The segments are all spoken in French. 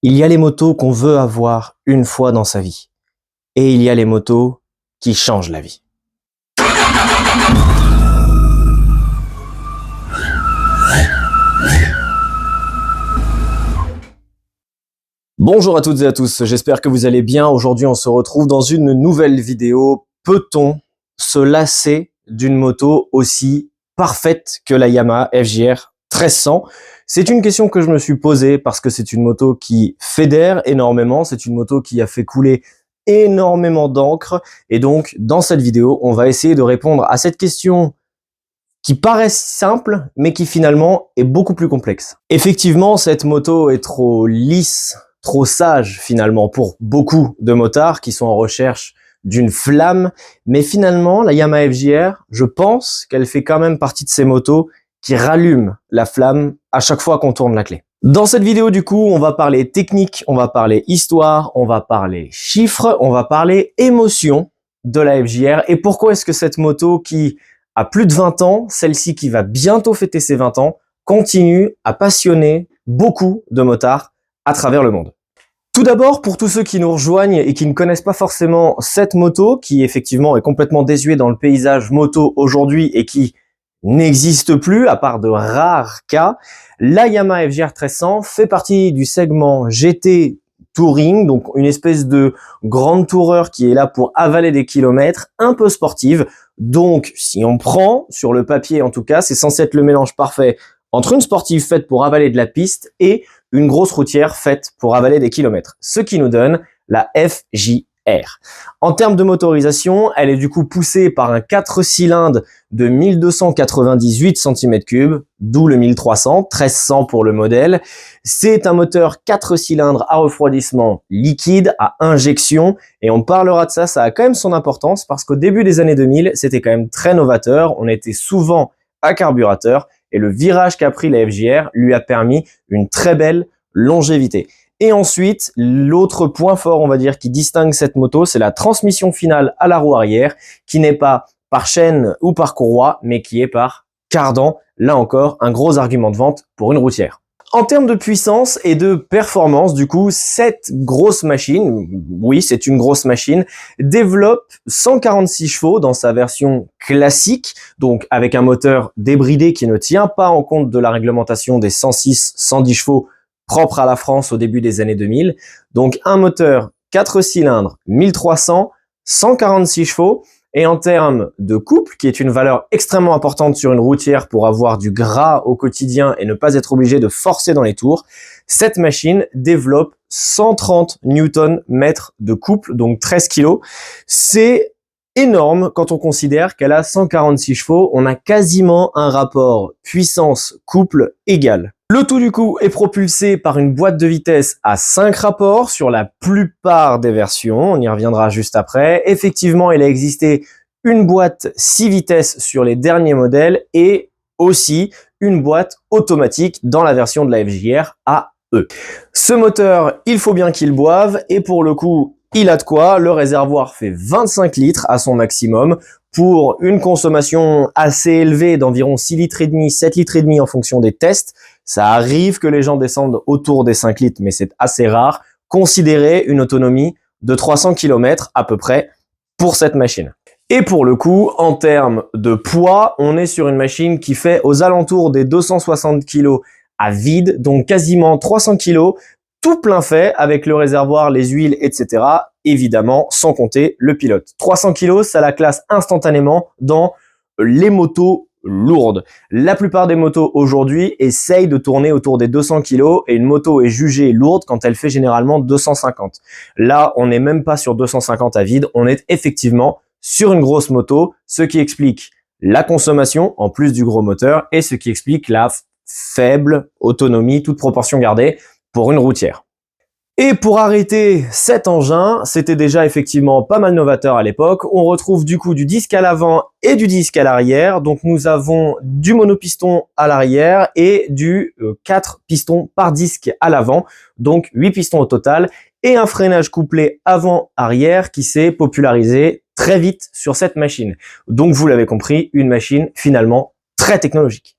Il y a les motos qu'on veut avoir une fois dans sa vie. Et il y a les motos qui changent la vie. Bonjour à toutes et à tous, j'espère que vous allez bien. Aujourd'hui, on se retrouve dans une nouvelle vidéo. Peut-on se lasser d'une moto aussi parfaite que la Yamaha FJR 1300? C'est une question que je me suis posée parce que c'est une moto qui fédère énormément, c'est une moto qui a fait couler énormément d'encre. Et donc, dans cette vidéo, on va essayer de répondre à cette question qui paraît simple, mais qui finalement est beaucoup plus complexe. Effectivement, cette moto est trop lisse, trop sage finalement pour beaucoup de motards qui sont en recherche d'une flamme, mais finalement la Yamaha FJR, je pense qu'elle fait quand même partie de ces motos qui rallument la flamme à chaque fois qu'on tourne la clé. Dans cette vidéo du coup, on va parler technique, on va parler histoire, on va parler chiffres, on va parler émotion de la FJR et pourquoi est-ce que cette moto qui a plus de 20 ans, celle-ci qui va bientôt fêter ses 20 ans, continue à passionner beaucoup de motards à travers le monde. Tout d'abord, pour tous ceux qui nous rejoignent et qui ne connaissent pas forcément cette moto, qui effectivement est complètement désuée dans le paysage moto aujourd'hui et qui n'existe plus, à part de rares cas, la Yamaha FJR 1300 fait partie du segment GT Touring, donc une espèce de grande toureur qui est là pour avaler des kilomètres, un peu sportive. Donc, si on prend, sur le papier en tout cas, c'est censé être le mélange parfait entre une sportive faite pour avaler de la piste et une grosse routière faite pour avaler des kilomètres. Ce qui nous donne la FJR. En termes de motorisation, elle est du coup poussée par un 4 cylindres de 1298 cm3, d'où le 1300, 1300 pour le modèle. C'est un moteur 4 cylindres à refroidissement liquide, à injection, et on parlera de ça, ça a quand même son importance, parce qu'au début des années 2000, c'était quand même très novateur, on était souvent à carburateur, et le virage qu'a pris la FJR lui a permis une très belle longévité. Et ensuite, l'autre point fort, on va dire, qui distingue cette moto, c'est la transmission finale à la roue arrière, qui n'est pas par chaîne ou par courroie, mais qui est par cardan. Là encore, un gros argument de vente pour une routière. En termes de puissance et de performance, du coup, cette grosse machine, oui, c'est une grosse machine, développe 146 chevaux dans sa version classique, donc avec un moteur débridé qui ne tient pas en compte de la réglementation des 106-110 chevaux propre à la France au début des années 2000. Donc un moteur 4 cylindres, 1300, 146 chevaux. Et en termes de couple, qui est une valeur extrêmement importante sur une routière pour avoir du gras au quotidien et ne pas être obligé de forcer dans les tours, cette machine développe 130 Nm de couple, donc 13 kg. C'est énorme quand on considère qu'elle a 146 chevaux. On a quasiment un rapport puissance-couple égal. Le tout du coup est propulsé par une boîte de vitesse à 5 rapports sur la plupart des versions, on y reviendra juste après. Effectivement, il a existé une boîte 6 vitesses sur les derniers modèles et aussi une boîte automatique dans la version de la FJR AE. Ce moteur, il faut bien qu'il boive et pour le coup, il a de quoi. Le réservoir fait 25 litres à son maximum pour une consommation assez élevée d'environ 6 litres et demi, 7 litres et demi en fonction des tests. Ça arrive que les gens descendent autour des 5 litres, mais c'est assez rare. Considérez une autonomie de 300 km à peu près pour cette machine. Et pour le coup, en termes de poids, on est sur une machine qui fait aux alentours des 260 kg à vide, donc quasiment 300 kg, tout plein fait avec le réservoir, les huiles, etc. Évidemment, sans compter le pilote. 300 kg, ça la classe instantanément dans les motos lourde. La plupart des motos aujourd'hui essayent de tourner autour des 200 kg et une moto est jugée lourde quand elle fait généralement 250. Là, on n'est même pas sur 250 à vide, on est effectivement sur une grosse moto, ce qui explique la consommation en plus du gros moteur et ce qui explique la faible autonomie, toute proportion gardée, pour une routière. Et pour arrêter cet engin, c'était déjà effectivement pas mal novateur à l'époque. On retrouve du coup du disque à l'avant et du disque à l'arrière. Donc nous avons du monopiston à l'arrière et du 4 pistons par disque à l'avant. Donc 8 pistons au total et un freinage couplé avant-arrière qui s'est popularisé très vite sur cette machine. Donc vous l'avez compris, une machine finalement très technologique.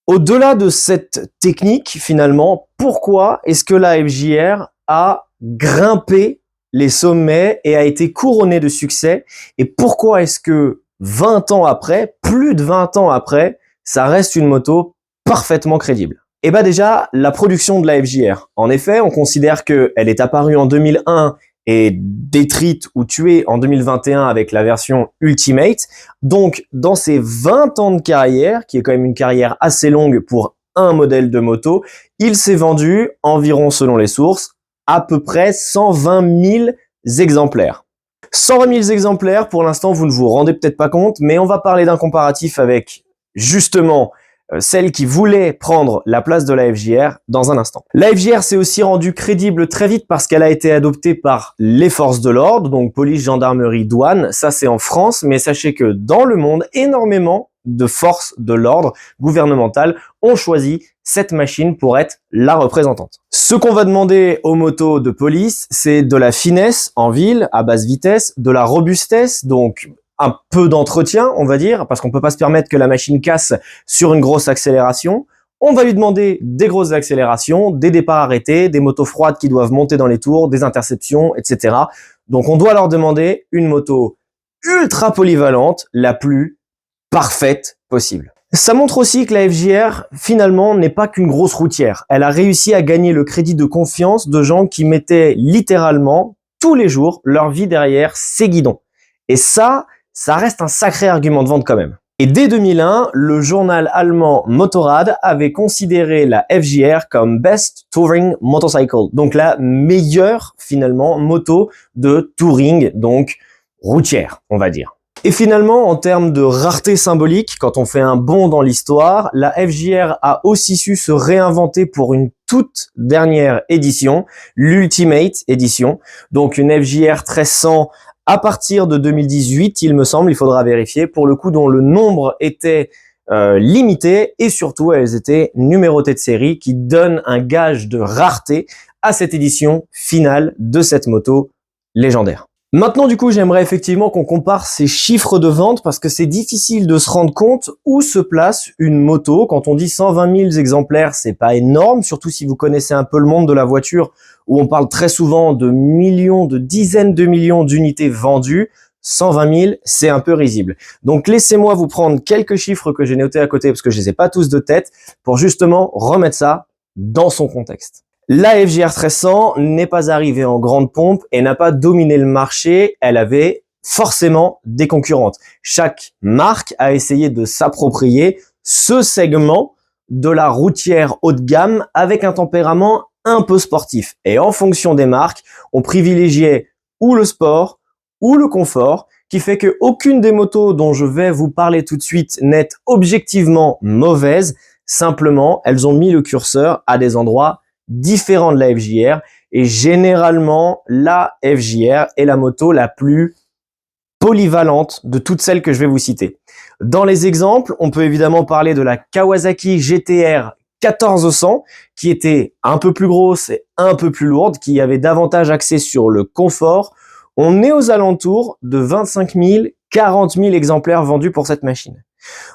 Au-delà de cette technique, finalement, pourquoi est-ce que la FJR a grimpé les sommets et a été couronné de succès. Et pourquoi est-ce que 20 ans après, plus de 20 ans après, ça reste une moto parfaitement crédible? Et bah déjà, la production de la FJR. En effet, on considère qu'elle est apparue en 2001 et détruite ou tuée en 2021 avec la version Ultimate. Donc, dans ces 20 ans de carrière, qui est quand même une carrière assez longue pour un modèle de moto, il s'est vendu environ, selon les sources, à peu près 120 000 exemplaires. 120 000 exemplaires, pour l'instant, vous ne vous rendez peut-être pas compte, mais on va parler d'un comparatif avec, justement, celle qui voulait prendre la place de la FJR dans un instant. La FJR s'est aussi rendue crédible très vite parce qu'elle a été adoptée par les forces de l'ordre, donc police, gendarmerie, douane, ça c'est en France, mais sachez que dans le monde, énormément de forces de l'ordre gouvernementales ont choisi cette machine pour être la représentante. Ce qu'on va demander aux motos de police, c'est de la finesse en ville, à basse vitesse, de la robustesse, donc un peu d'entretien, on va dire, parce qu'on peut pas se permettre que la machine casse sur une grosse accélération. On va lui demander des grosses accélérations, des départs arrêtés, des motos froides qui doivent monter dans les tours, des interceptions, etc. Donc on doit leur demander une moto ultra polyvalente, la plus parfaite possible. Ça montre aussi que la FJR, finalement, n'est pas qu'une grosse routière. Elle a réussi à gagner le crédit de confiance de gens qui mettaient littéralement, tous les jours, leur vie derrière ses guidons. Et ça reste un sacré argument de vente quand même. Et dès 2001, le journal allemand Motorrad avait considéré la FJR comme Best Touring Motorcycle, donc la meilleure, finalement, moto de touring, donc routière, on va dire. Et finalement, en termes de rareté symbolique, quand on fait un bond dans l'histoire, la FJR a aussi su se réinventer pour une toute dernière édition, l'Ultimate Edition, donc une FJR 1300 à partir de 2018, il me semble, il faudra vérifier, pour le coup dont le nombre était limité et surtout elles étaient numérotées de série qui donne un gage de rareté à cette édition finale de cette moto légendaire. Maintenant, du coup, j'aimerais effectivement qu'on compare ces chiffres de vente parce que c'est difficile de se rendre compte où se place une moto. Quand on dit 120 000 exemplaires, c'est pas énorme, surtout si vous connaissez un peu le monde de la voiture où on parle très souvent de millions, de dizaines de millions d'unités vendues. 120 000, c'est un peu risible. Donc, laissez-moi vous prendre quelques chiffres que j'ai notés à côté parce que je les ai pas tous de tête pour justement remettre ça dans son contexte. La FJR 1300 n'est pas arrivée en grande pompe et n'a pas dominé le marché, elle avait forcément des concurrentes. Chaque marque a essayé de s'approprier ce segment de la routière haut de gamme avec un tempérament un peu sportif. Et en fonction des marques, on privilégiait ou le sport ou le confort, qui fait que aucune des motos dont je vais vous parler tout de suite n'est objectivement mauvaise. Simplement, elles ont mis le curseur à des endroits différents de la FJR et généralement la FJR est la moto la plus polyvalente de toutes celles que je vais vous citer. Dans les exemples, on peut évidemment parler de la Kawasaki GTR 1400 qui était un peu plus grosse et un peu plus lourde, qui avait davantage axé sur le confort. On est aux alentours de 25 000, 40 000 exemplaires vendus pour cette machine.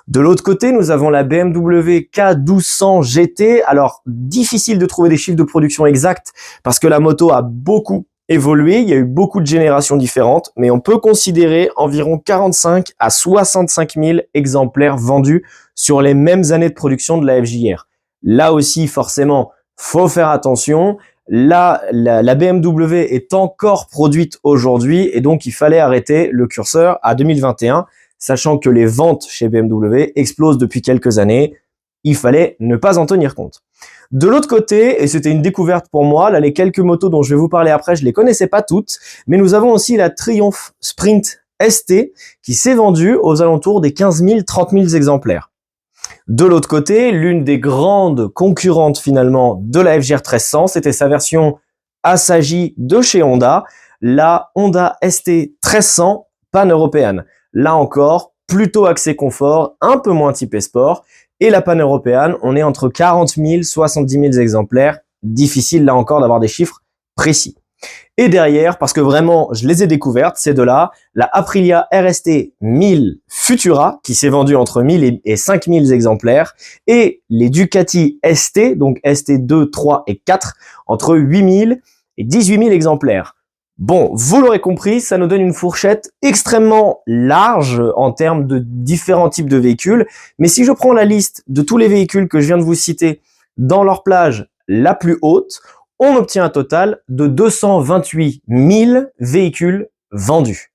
De l'autre côté, nous avons la BMW K1200 GT. Alors, difficile de trouver des chiffres de production exacts parce que la moto a beaucoup évolué. Il y a eu beaucoup de générations différentes, mais on peut considérer environ 45 à 65 000 exemplaires vendus sur les mêmes années de production de la FJR. Là aussi, forcément, faut faire attention. Là, la BMW est encore produite aujourd'hui et donc il fallait arrêter le curseur à 2021. Sachant que les ventes chez BMW explosent depuis quelques années, il fallait ne pas en tenir compte. De l'autre côté, et c'était une découverte pour moi, là les quelques motos dont je vais vous parler après, je les connaissais pas toutes, mais nous avons aussi la Triumph Sprint ST qui s'est vendue aux alentours des 15 000, 30 000 exemplaires. De l'autre côté, l'une des grandes concurrentes finalement de la FJR 1300, c'était sa version Asagi de chez Honda, la Honda ST 1300 pan-européenne. Là encore, plutôt axé confort, un peu moins typé sport. Et la pan-européenne, on est entre 40 000 70 000 exemplaires. Difficile là encore d'avoir des chiffres précis. Et derrière, parce que vraiment, je les ai découvertes, ces deux-là, la Aprilia RST 1000 Futura, qui s'est vendue entre 1000 et 5000 exemplaires, et les Ducati ST, donc ST 2, 3 et 4, entre 8000 et 18 000 exemplaires. Bon, vous l'aurez compris, ça nous donne une fourchette extrêmement large en termes de différents types de véhicules. Mais si je prends la liste de tous les véhicules que je viens de vous citer dans leur plage la plus haute, on obtient un total de 228 000 véhicules vendus.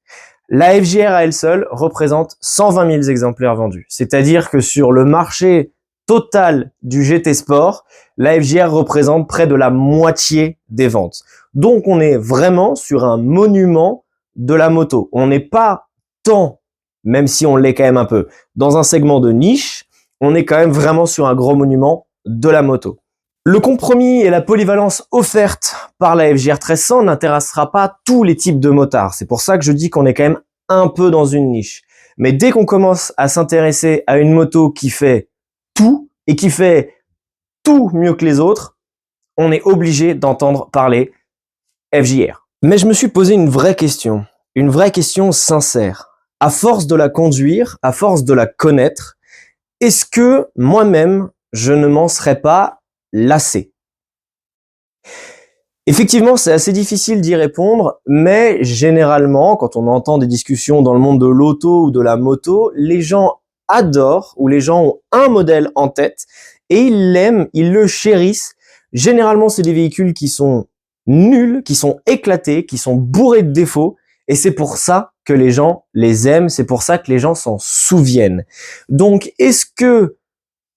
La FJR à elle seule représente 120 000 exemplaires vendus. C'est-à-dire que sur le marché total du GT Sport, la FJR représente près de la moitié des ventes. Donc on est vraiment sur un monument de la moto. On n'est pas tant, même si on l'est quand même un peu, dans un segment de niche, on est quand même vraiment sur un gros monument de la moto. Le compromis et la polyvalence offerte par la FJR 1300 n'intéressera pas tous les types de motards. C'est pour ça que je dis qu'on est quand même un peu dans une niche. Mais dès qu'on commence à s'intéresser à une moto qui fait tout et qui fait tout mieux que les autres, on est obligé d'entendre parler FJR. Mais je me suis posé une vraie question sincère. À force de la conduire, à force de la connaître, est-ce que moi-même, je ne m'en serais pas lassé? Effectivement, c'est assez difficile d'y répondre, mais généralement, quand on entend des discussions dans le monde de l'auto ou de la moto, les gens adorent ou les gens ont un modèle en tête et ils l'aiment, ils le chérissent. Généralement, c'est des véhicules qui sont nuls, qui sont éclatés, qui sont bourrés de défauts et c'est pour ça que les gens les aiment, c'est pour ça que les gens s'en souviennent. Donc, est-ce que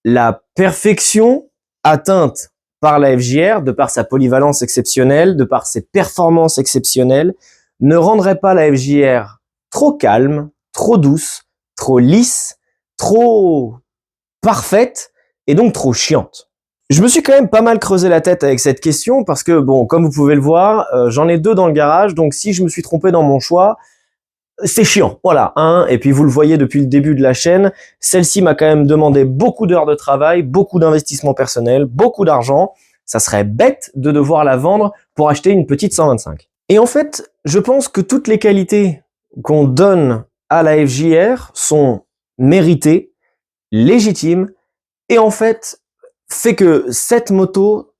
la perfection atteinte par la FJR, de par sa polyvalence exceptionnelle, de par ses performances exceptionnelles, ne rendrait pas la FJR trop calme, trop douce, trop lisse, trop parfaite et donc trop chiante? Je me suis quand même pas mal creusé la tête avec cette question parce que, bon, comme vous pouvez le voir, j'en ai deux dans le garage, donc si je me suis trompé dans mon choix, c'est chiant, voilà, hein. Et puis vous le voyez depuis le début de la chaîne, celle-ci m'a quand même demandé beaucoup d'heures de travail, beaucoup d'investissement personnel, beaucoup d'argent. Ça serait bête de devoir la vendre pour acheter une petite 125. Et en fait, je pense que toutes les qualités qu'on donne à la FJR sont méritées, légitimes, et en fait que cette moto,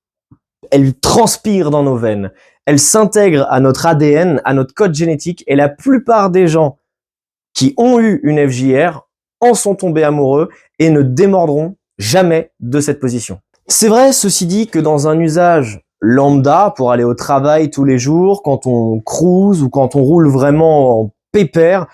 elle transpire dans nos veines. Elle s'intègre à notre ADN, à notre code génétique, et la plupart des gens qui ont eu une FJR en sont tombés amoureux et ne démordront jamais de cette position. C'est vrai, ceci dit, que dans un usage lambda, pour aller au travail tous les jours, quand on cruise ou quand on roule vraiment en pépère,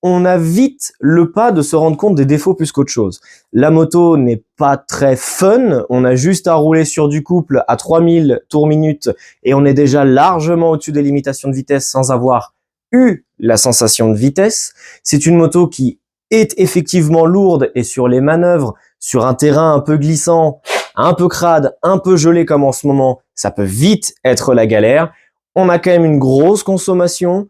on a vite le pas de se rendre compte des défauts plus qu'autre chose. La moto n'est pas très fun, on a juste à rouler sur du couple à 3000 tours minute et on est déjà largement au-dessus des limitations de vitesse sans avoir eu la sensation de vitesse. C'est une moto qui est effectivement lourde et sur les manœuvres, sur un terrain un peu glissant, un peu crade, un peu gelé comme en ce moment, ça peut vite être la galère. On a quand même une grosse consommation.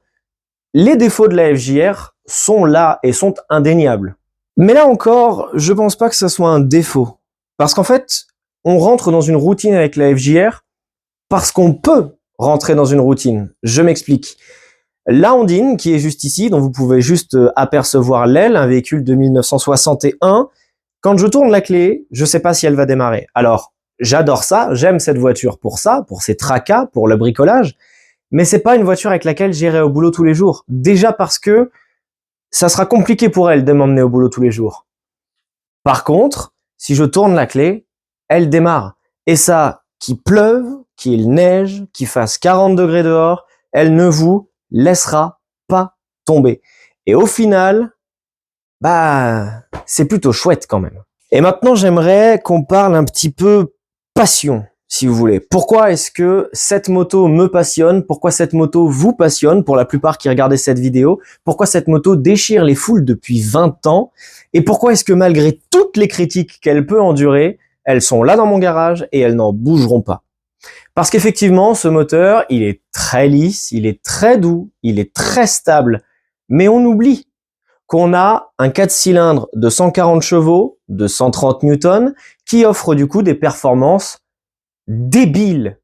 Les défauts de la FJR sont là et sont indéniables. Mais là encore, je pense pas que ça soit un défaut. Parce qu'en fait, on rentre dans une routine avec la FJR parce qu'on peut rentrer dans une routine. Je m'explique. La Ondine, qui est juste ici, dont vous pouvez juste apercevoir l'aile, un véhicule de 1961, quand je tourne la clé, je sais pas si elle va démarrer. Alors, j'adore ça, j'aime cette voiture pour ça, pour ses tracas, pour le bricolage, mais c'est pas une voiture avec laquelle j'irai au boulot tous les jours. Déjà parce que ça sera compliqué pour elle de m'emmener au boulot tous les jours. Par contre, si je tourne la clé, elle démarre. Et ça, qu'il pleuve, qu'il neige, qu'il fasse 40 degrés dehors, elle ne vous laissera pas tomber. Et au final, c'est plutôt chouette quand même. Et maintenant, j'aimerais qu'on parle un petit peu passion, si vous voulez. Pourquoi est-ce que cette moto me passionne? Pourquoi cette moto vous passionne pour la plupart qui regardent cette vidéo? Pourquoi cette moto déchire les foules depuis 20 ans? Et pourquoi est-ce que malgré toutes les critiques qu'elle peut endurer, elles sont là dans mon garage et elles n'en bougeront pas? Parce qu'effectivement, ce moteur, il est très lisse, il est très doux, il est très stable, mais on oublie qu'on a un 4 cylindres de 140 chevaux, de 130 newtons, qui offre du coup des performances débiles.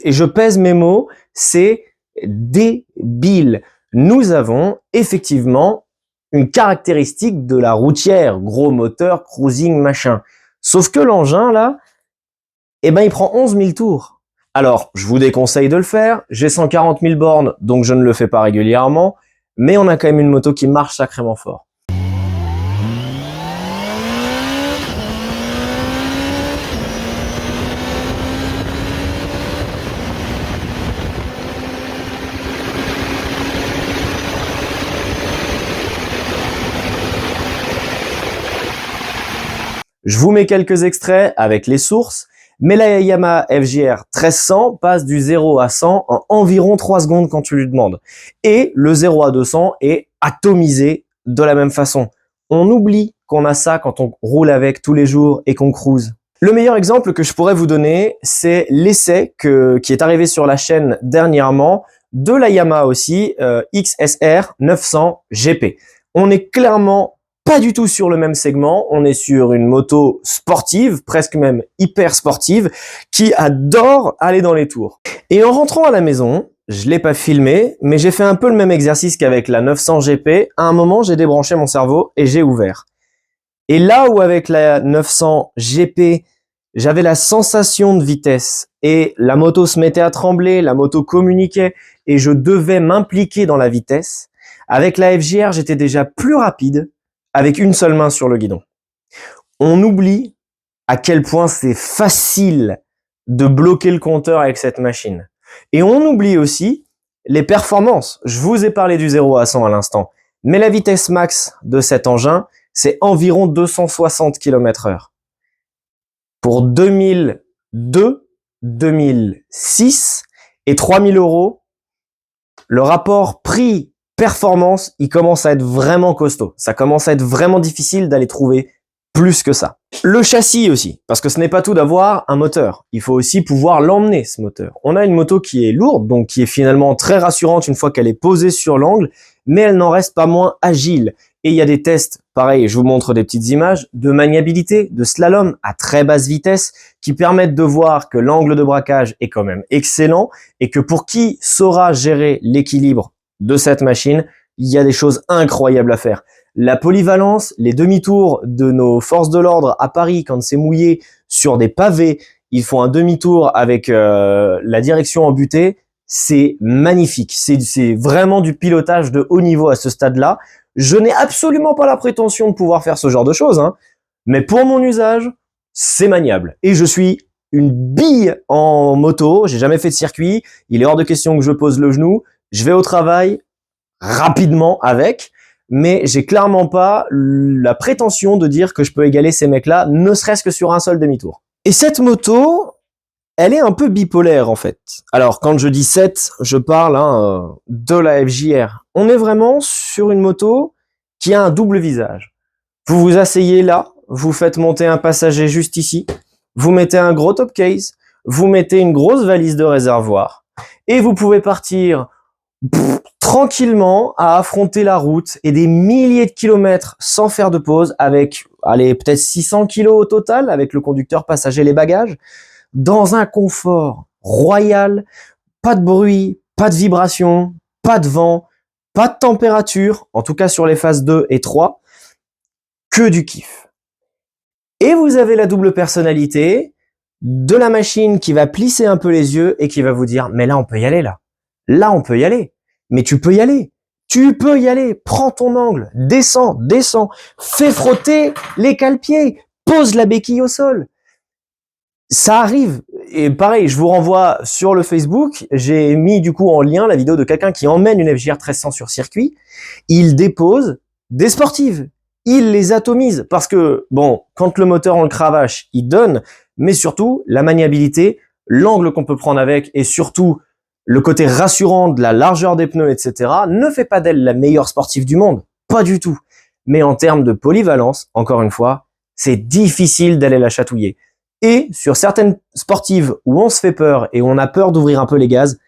Et je pèse mes mots, c'est débile. Nous avons effectivement une caractéristique de la routière, gros moteur, cruising, machin. Sauf que l'engin, là, il prend 11 000 tours. Alors, je vous déconseille de le faire. J'ai 140 000 bornes, donc je ne le fais pas régulièrement. Mais on a quand même une moto qui marche sacrément fort. Je vous mets quelques extraits avec les sources, mais la Yamaha FJR 1300 passe du 0 à 100 en environ 3 secondes quand tu lui demandes. Et le 0 à 200 est atomisé de la même façon. On oublie qu'on a ça quand on roule avec tous les jours et qu'on cruise. Le meilleur exemple que je pourrais vous donner, c'est l'essai qui est arrivé sur la chaîne dernièrement de la Yamaha aussi, XSR 900 GP. On est clairement pas du tout sur le même segment, on est sur une moto sportive, presque même hyper sportive, qui adore aller dans les tours. Et en rentrant à la maison, je l'ai pas filmé, mais j'ai fait un peu le même exercice qu'avec la 900 GP. À un moment, j'ai débranché mon cerveau et j'ai ouvert. Et là où avec la 900 GP, j'avais la sensation de vitesse et la moto se mettait à trembler, la moto communiquait et je devais m'impliquer dans la vitesse, avec la FJR, j'étais déjà plus rapide, avec une seule main sur le guidon. On oublie à quel point c'est facile de bloquer le compteur avec cette machine. Et on oublie aussi les performances. Je vous ai parlé du 0 à 100 à l'instant, mais la vitesse max de cet engin, c'est environ 260 km/h. Pour 2002, 2006 et 3000 €, le rapport prix-performance, il commence à être vraiment costaud. Ça commence à être vraiment difficile d'aller trouver plus que ça. Le châssis aussi, parce que ce n'est pas tout d'avoir un moteur. Il faut aussi pouvoir l'emmener, ce moteur. On a une moto qui est lourde, donc qui est finalement très rassurante une fois qu'elle est posée sur l'angle, mais elle n'en reste pas moins agile. Et il y a des tests, pareil, je vous montre des petites images, de maniabilité, de slalom à très basse vitesse, qui permettent de voir que l'angle de braquage est quand même excellent, et que pour qui saura gérer l'équilibre de cette machine, il y a des choses incroyables à faire. La polyvalence, les demi-tours de nos forces de l'ordre à Paris quand c'est mouillé sur des pavés, ils font un demi-tour avec la direction en butée, c'est magnifique. C'est vraiment du pilotage de haut niveau à ce stade-là. Je n'ai absolument pas la prétention de pouvoir faire ce genre de choses, hein, mais pour mon usage, c'est maniable. Et je suis une bille en moto, j'ai jamais fait de circuit, il est hors de question que je pose le genou, je vais au travail rapidement avec, mais j'ai clairement pas la prétention de dire que je peux égaler ces mecs-là, ne serait-ce que sur un seul demi-tour. Et cette moto, elle est un peu bipolaire en fait. Alors quand je dis 7, je parle de la FJR. On est vraiment sur une moto qui a un double visage. Vous vous asseyez là, vous faites monter un passager juste ici, vous mettez un gros top case, vous mettez une grosse valise de réservoir et vous pouvez partir tranquillement à affronter la route et des milliers de kilomètres sans faire de pause avec, allez, peut-être 600 kilos au total avec le conducteur, passager, les bagages, dans un confort royal, pas de bruit, pas de vibration, pas de vent, pas de température, en tout cas sur les phases 2 et 3, que du kiff. Et vous avez la double personnalité de la machine qui va plisser un peu les yeux et qui va vous dire « mais là on peut y aller là, là on peut y aller, mais tu peux y aller, tu peux y aller, prends ton angle, descends, descends, fais frotter les cale-pieds, pose la béquille au sol ». Ça arrive, et pareil, je vous renvoie sur le Facebook, j'ai mis du coup en lien la vidéo de quelqu'un qui emmène une FJR 1300 sur circuit, il dépose des sportives, il les atomise, parce que, bon, quand le moteur on le cravache, il donne, mais surtout, la maniabilité, l'angle qu'on peut prendre avec, et surtout, le côté rassurant de la largeur des pneus, etc., ne fait pas d'elle la meilleure sportive du monde, pas du tout. Mais en termes de polyvalence, encore une fois, c'est difficile d'aller la chatouiller. Et sur certaines sportives où on se fait peur et on a peur d'ouvrir un peu les gaz,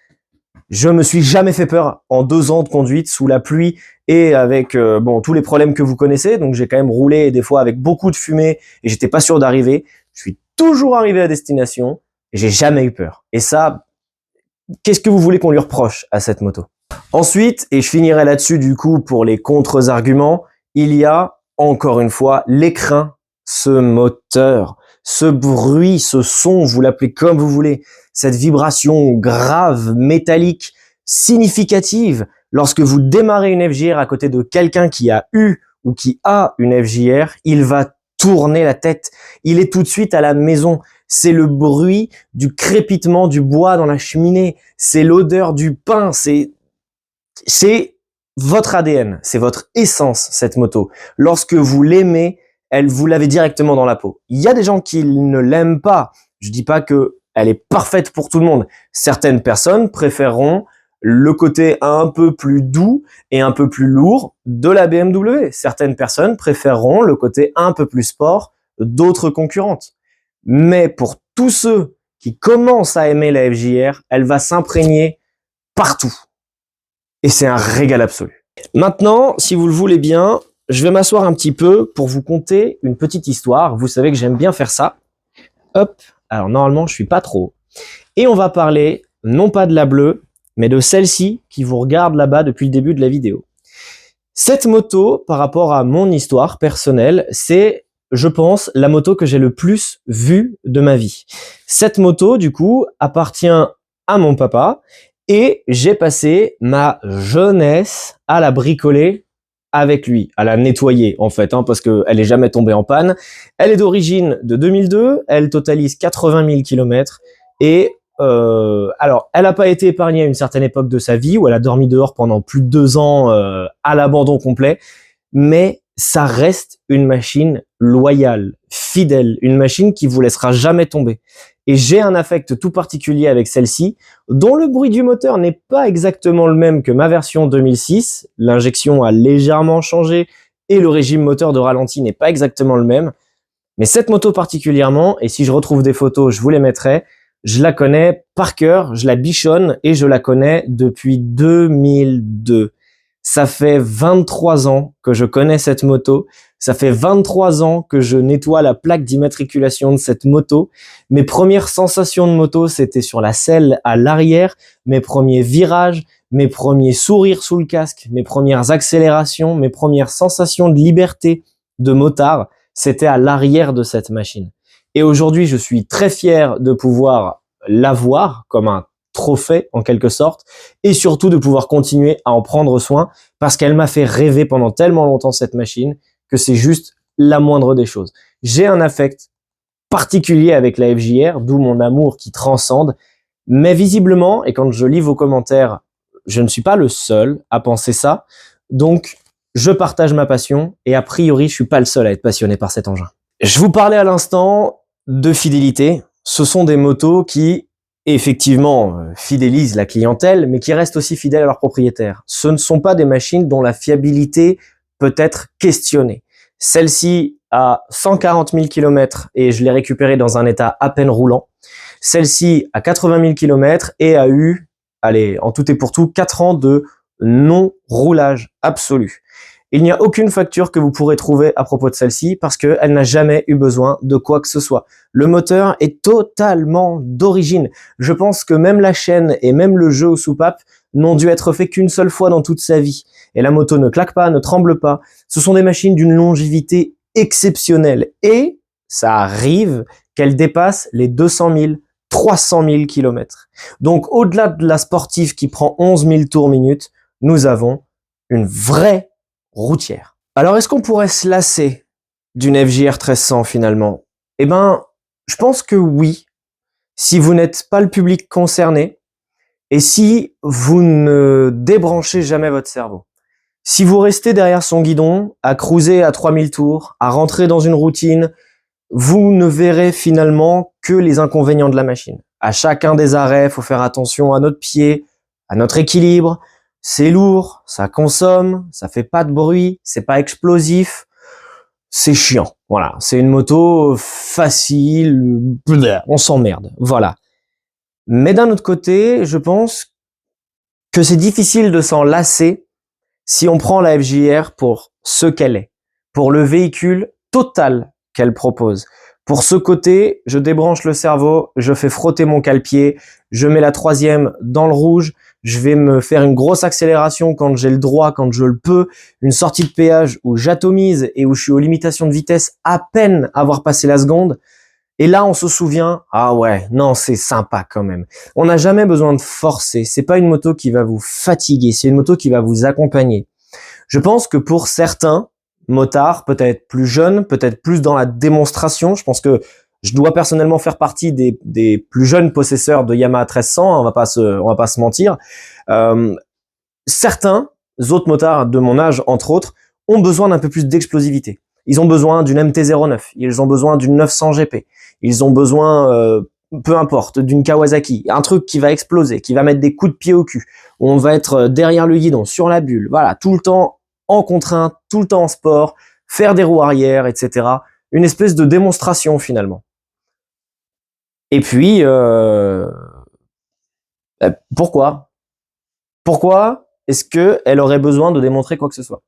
je me suis jamais fait peur en 2 ans de conduite sous la pluie et avec bon tous les problèmes que vous connaissez. Donc j'ai quand même roulé des fois avec beaucoup de fumée et j'étais pas sûr d'arriver. Je suis toujours arrivé à destination et j'ai jamais eu peur. Et ça, qu'est-ce que vous voulez qu'on lui reproche à cette moto? Ensuite, et je finirai là-dessus du coup pour les contre-arguments, il y a encore une fois l'écrin, ce moteur. ce bruit, ce son, vous l'appelez comme vous voulez, cette vibration grave, métallique, significative, lorsque vous démarrez une FJR à côté de quelqu'un qui a eu ou qui a une FJR, il va tourner la tête. Il est tout de suite à la maison. C'est le bruit du crépitement du bois dans la cheminée. C'est l'odeur du pain. C'est votre ADN. C'est votre essence, cette moto. Lorsque vous l'aimez, vous l'avez directement dans la peau. Il y a des gens qui ne l'aiment pas. Je dis pas que elle est parfaite pour tout le monde. Certaines personnes préféreront le côté un peu plus doux et un peu plus lourd de la BMW. Certaines personnes préféreront le côté un peu plus sport d'autres concurrentes. Mais pour tous ceux qui commencent à aimer la FJR, elle va s'imprégner partout. Et c'est un régal absolu. Maintenant, si vous le voulez bien, je vais m'asseoir un petit peu pour vous conter une petite histoire. Vous savez que j'aime bien faire ça. Hop, alors normalement, je suis pas trop. Et on va parler, non pas de la bleue, mais de celle-ci qui vous regarde là-bas depuis le début de la vidéo. Cette moto, par rapport à mon histoire personnelle, c'est, je pense, la moto que j'ai le plus vue de ma vie. Cette moto, du coup, appartient à mon papa et j'ai passé ma jeunesse à la bricoler avec lui, à la nettoyer en fait, parce qu'elle est jamais tombée en panne. Elle est d'origine de 2002, elle totalise 80 000 km et alors, elle n'a pas été épargnée à une certaine époque de sa vie où elle a dormi dehors pendant plus de 2 ans à l'abandon complet, mais ça reste une machine loyale, fidèle, une machine qui vous laissera jamais tomber. Et j'ai un affect tout particulier avec celle-ci, dont le bruit du moteur n'est pas exactement le même que ma version 2006. L'injection a légèrement changé et le régime moteur de ralenti n'est pas exactement le même. Mais cette moto particulièrement, et si je retrouve des photos, je vous les mettrai, je la connais par cœur, je la bichonne et je la connais depuis 2002. Ça fait 23 ans que je connais cette moto. Ça fait 23 ans que je nettoie la plaque d'immatriculation de cette moto. Mes premières sensations de moto, c'était sur la selle à l'arrière, mes premiers virages, mes premiers sourires sous le casque, mes premières accélérations, mes premières sensations de liberté de motard, c'était à l'arrière de cette machine. Et aujourd'hui, je suis très fier de pouvoir l'avoir comme un trophée en quelque sorte et surtout de pouvoir continuer à en prendre soin parce qu'elle m'a fait rêver pendant tellement longtemps cette machine que c'est juste la moindre des choses. J'ai un affect particulier avec la FJR, d'où mon amour qui transcende, mais visiblement, et quand je lis vos commentaires, je ne suis pas le seul à penser ça, donc je partage ma passion et a priori, je suis pas le seul à être passionné par cet engin. Je vous parlais à l'instant de fidélité. Ce sont des motos qui, effectivement, fidélisent la clientèle, mais qui restent aussi fidèles à leurs propriétaires. Ce ne sont pas des machines dont la fiabilité peut être questionnée. Celle-ci a 140 000 km et je l'ai récupérée dans un état à peine roulant. Celle-ci a 80 000 km et a eu, allez, en tout et pour tout, 4 ans de non-roulage absolu. Il n'y a aucune facture que vous pourrez trouver à propos de celle-ci parce qu'elle n'a jamais eu besoin de quoi que ce soit. Le moteur est totalement d'origine. Je pense que même la chaîne et même le jeu aux soupapes n'ont dû être faits qu'une seule fois dans toute sa vie. Et la moto ne claque pas, ne tremble pas. Ce sont des machines d'une longévité exceptionnelle. Et ça arrive qu'elle dépasse les 200 000, 300 000 km. Donc au-delà de la sportive qui prend 11 000 tours minute, nous avons une vraie routière. Alors, est-ce qu'on pourrait se lasser d'une FJR 1300 finalement? Eh ben, je pense que oui, si vous n'êtes pas le public concerné et si vous ne débranchez jamais votre cerveau. Si vous restez derrière son guidon, à cruiser à 3000 tours, à rentrer dans une routine, vous ne verrez finalement que les inconvénients de la machine. À chacun des arrêts, il faut faire attention à notre pied, à notre équilibre. C'est lourd, ça consomme, ça fait pas de bruit, c'est pas explosif, c'est chiant. Voilà, c'est une moto facile, on s'emmerde. Voilà. Mais d'un autre côté, je pense que c'est difficile de s'en lasser si on prend la FJR pour ce qu'elle est, pour le véhicule total qu'elle propose. Pour ce côté, je débranche le cerveau, je fais frotter mon cale-pied, je mets la 3e dans le rouge, je vais me faire une grosse accélération quand j'ai le droit, quand je le peux, une sortie de péage où j'atomise et où je suis aux limitations de vitesse à peine avoir passé la seconde. Et là, on se souvient, ah ouais, non, c'est sympa quand même. On n'a jamais besoin de forcer. C'est pas une moto qui va vous fatiguer, c'est une moto qui va vous accompagner. Je pense que pour certains motards, peut-être plus jeunes, peut-être plus dans la démonstration, je pense que je dois personnellement faire partie des plus jeunes possesseurs de Yamaha 1300, on va pas se mentir. Certains autres motards de mon âge, entre autres, ont besoin d'un peu plus d'explosivité. Ils ont besoin d'une MT-09, ils ont besoin d'une 900 GP, ils ont besoin, peu importe, d'une Kawasaki, un truc qui va exploser, qui va mettre des coups de pied au cul, où on va être derrière le guidon, sur la bulle, voilà, tout le temps en contrainte, tout le temps en sport, faire des roues arrière, etc. Une espèce de démonstration finalement. Et puis, pourquoi est-ce qu'elle aurait besoin de démontrer quoi que ce soit?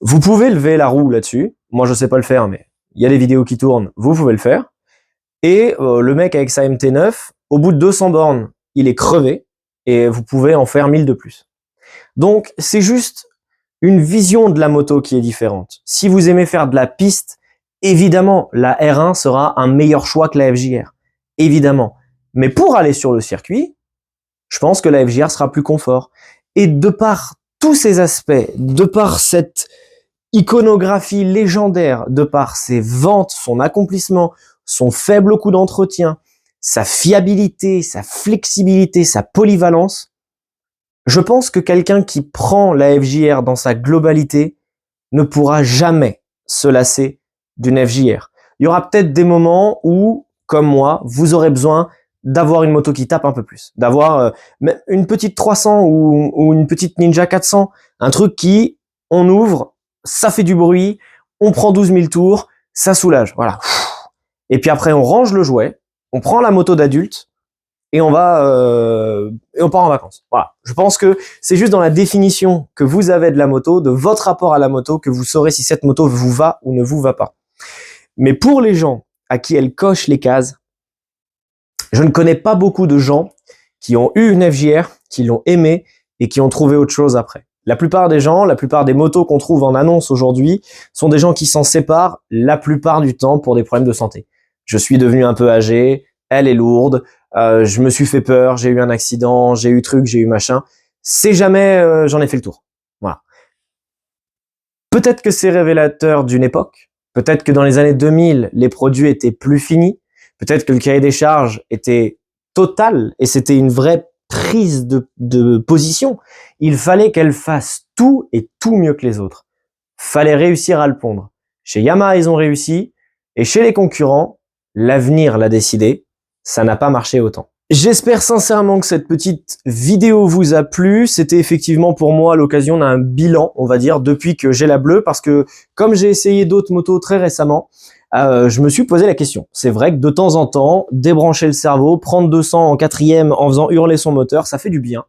Vous pouvez lever la roue là-dessus. Moi, je sais pas le faire, mais il y a des vidéos qui tournent. Vous pouvez le faire. Et le mec avec sa MT9, au bout de 200 bornes, il est crevé et vous pouvez en faire 1000 de plus. Donc, c'est juste une vision de la moto qui est différente. Si vous aimez faire de la piste, évidemment, la R1 sera un meilleur choix que la FJR. Évidemment. Mais pour aller sur le circuit, je pense que la FJR sera plus confort. Et de par tous ces aspects, de par cette iconographie légendaire, de par ses ventes, son accomplissement, son faible coût d'entretien, sa fiabilité, sa flexibilité, sa polyvalence, je pense que quelqu'un qui prend la FJR dans sa globalité ne pourra jamais se lasser d'une FJR. Il y aura peut-être des moments où, comme moi, vous aurez besoin d'avoir une moto qui tape un peu plus, d'avoir une petite 300 ou une petite Ninja 400, un truc qui, on ouvre, ça fait du bruit, on prend 12 000 tours, ça soulage, voilà. Et puis après, on range le jouet, on prend la moto d'adulte et on part en vacances. Voilà. Je pense que c'est juste dans la définition que vous avez de la moto, de votre rapport à la moto, que vous saurez si cette moto vous va ou ne vous va pas. Mais pour les gens à qui elle coche les cases, je ne connais pas beaucoup de gens qui ont eu une FJR, qui l'ont aimée et qui ont trouvé autre chose après. La plupart des gens, la plupart des motos qu'on trouve en annonce aujourd'hui sont des gens qui s'en séparent la plupart du temps pour des problèmes de santé. Je suis devenu un peu âgé, elle est lourde, je me suis fait peur, j'ai eu un accident, j'ai eu truc, j'ai eu machin. C'est jamais j'en ai fait le tour. Voilà. Peut-être que c'est révélateur d'une époque. Peut-être que dans les années 2000, les produits étaient plus finis. Peut-être que le cahier des charges était total et c'était une vraie prise de position. Il fallait qu'elle fasse tout et tout mieux que les autres. Fallait réussir à le pondre. Chez Yamaha, ils ont réussi. Et chez les concurrents, l'avenir l'a décidé. Ça n'a pas marché autant. J'espère sincèrement que cette petite vidéo vous a plu. C'était effectivement pour moi l'occasion d'un bilan, on va dire, depuis que j'ai la bleue, parce que comme j'ai essayé d'autres motos très récemment, je me suis posé la question. C'est vrai que de temps en temps, débrancher le cerveau, prendre 200 en quatrième en faisant hurler son moteur, ça fait du bien.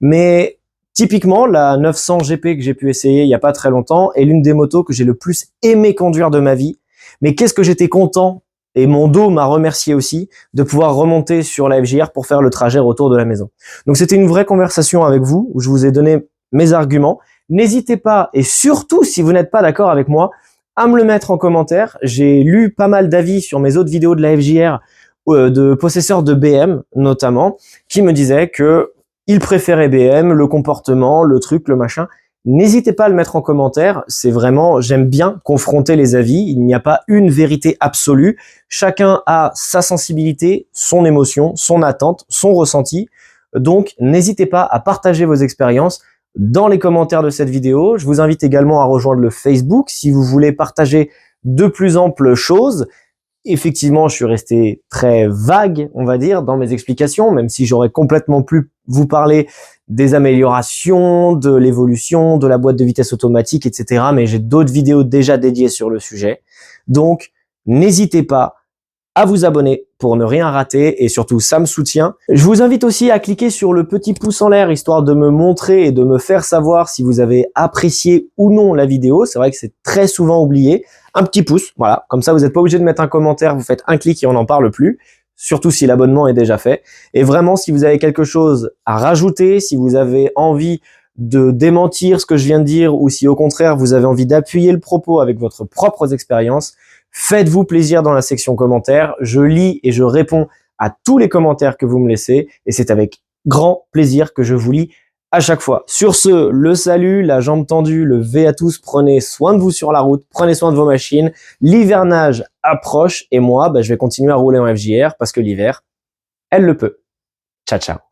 Mais typiquement, la 900 GP que j'ai pu essayer il y a pas très longtemps est l'une des motos que j'ai le plus aimé conduire de ma vie. Mais qu'est-ce que j'étais content, et mon dos m'a remercié aussi, de pouvoir remonter sur la FJR pour faire le trajet retour de la maison. Donc c'était une vraie conversation avec vous, où je vous ai donné mes arguments. N'hésitez pas, et surtout si vous n'êtes pas d'accord avec moi, à me le mettre en commentaire. J'ai lu pas mal d'avis sur mes autres vidéos de la FJR, de possesseurs de BM notamment, qui me disaient que ils préféraient BM, le comportement, le truc, le machin. N'hésitez pas à le mettre en commentaire, c'est vraiment, j'aime bien confronter les avis, il n'y a pas une vérité absolue, chacun a sa sensibilité, son émotion, son attente, son ressenti, donc n'hésitez pas à partager vos expériences dans les commentaires de cette vidéo. Je vous invite également à rejoindre le Facebook si vous voulez partager de plus amples choses. Effectivement, je suis resté très vague, on va dire, dans mes explications, même si j'aurais complètement pu vous parler des améliorations, de l'évolution, de la boîte de vitesse automatique, etc. Mais j'ai d'autres vidéos déjà dédiées sur le sujet. Donc, n'hésitez pas à vous abonner pour ne rien rater et surtout, ça me soutient. Je vous invite aussi à cliquer sur le petit pouce en l'air, histoire de me montrer et de me faire savoir si vous avez apprécié ou non la vidéo. C'est vrai que c'est très souvent oublié. Un petit pouce, voilà. Comme ça, vous n'êtes pas obligé de mettre un commentaire, vous faites un clic et on n'en parle plus. Surtout si l'abonnement est déjà fait. Et vraiment, si vous avez quelque chose à rajouter, si vous avez envie de démentir ce que je viens de dire, ou si au contraire, vous avez envie d'appuyer le propos avec votre propre expérience, Faites-vous plaisir dans la section commentaires. Je lis et je réponds à tous les commentaires que vous me laissez et c'est avec grand plaisir que je vous lis à chaque fois. Sur ce, le salut, la jambe tendue, le V à tous, prenez soin de vous sur la route, prenez soin de vos machines. L'hivernage approche et moi, je vais continuer à rouler en FJR parce que l'hiver, elle le peut. Ciao, ciao.